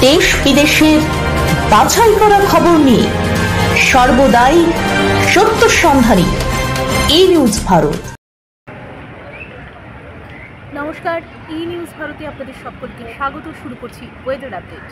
দেশ বিদেশের বাছাই করা খবর নিয়ে সর্বদাই সত্য সন্ধানী ই নিউজ ভারত। নমস্কার, ই নিউজ ভারতে আপনাদের সকলকে স্বাগত। শুরু করছি ওয়েদার আপডেট।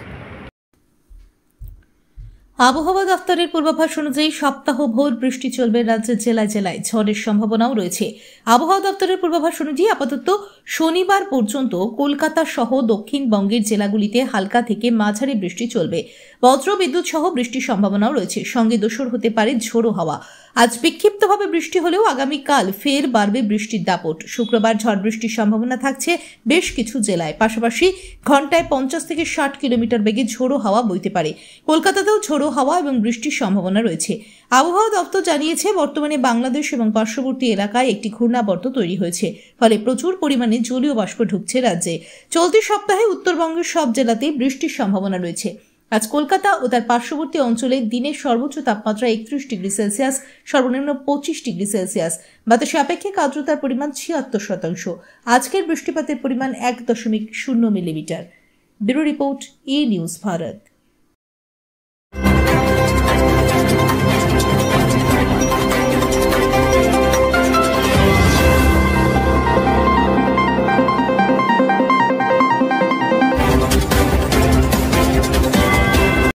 আবহাওয়া দপ্তরের পূর্বাভাস অনুযায়ী সপ্তাহভর বৃষ্টি চলবে। রাজ্যের জেলায় জেলায় ঝড়ের সম্ভাবনাও রয়েছে। আবহাওয়া দপ্তরের পূর্বাভাস অনুযায়ী আপাতত শনিবার পর্যন্ত কলকাতা সহ দক্ষিণবঙ্গের জেলাগুলিতে হালকা থেকে মাঝারি বৃষ্টি চলবে। বজ্র বিদ্যুৎ সহ বৃষ্টির সম্ভাবনাও রয়েছে। সঙ্গে দোসর হতে পারে ঝোড়ো হাওয়া। আজ বিক্ষিপ্তভাবে বৃষ্টি হলেও আগামীকাল ফের বাড়বে বৃষ্টির দাপট। শুক্রবার ঝড় বৃষ্টির সম্ভাবনা থাকছে বেশ কিছু জেলায়। পাশাপাশি ঘন্টায় 50 থেকে 60 কিলোমিটার বেগে ঝোড়ো হাওয়া বইতে পারে। কলকাতাতেও ঝোড়ো হাওয়া এবং বৃষ্টির সম্ভাবনা রয়েছে। আবহাওয়া দপ্তর জানিয়েছে, বর্তমানে বাংলাদেশ এবং পার্শ্ববর্তী এলাকায় একটি ঘূর্ণাবর্ত তৈরি হয়েছে। ফলে প্রচুর পরিমাণে জলীয় বাষ্প ঢুকছে রাজ্যে। চলতি সপ্তাহে উত্তরবঙ্গের সব জেলাতেই বৃষ্টির সম্ভাবনা রয়েছে। আজ কলকাতা ও তার পার্শ্ববর্তী অঞ্চলে দিনের সর্বোচ্চ তাপমাত্রা 31 ডিগ্রি সেলসিয়াস, সর্বনিম্ন 25 ডিগ্রি সেলসিয়াস। বাতাসে আপেক্ষিক আর্দ্রতার পরিমাণ 76%। আজকের বৃষ্টিপাতের পরিমাণ 1.0 মিলিমিটার। ব্যুরো রিপোর্ট, ই নিউজ ভারত।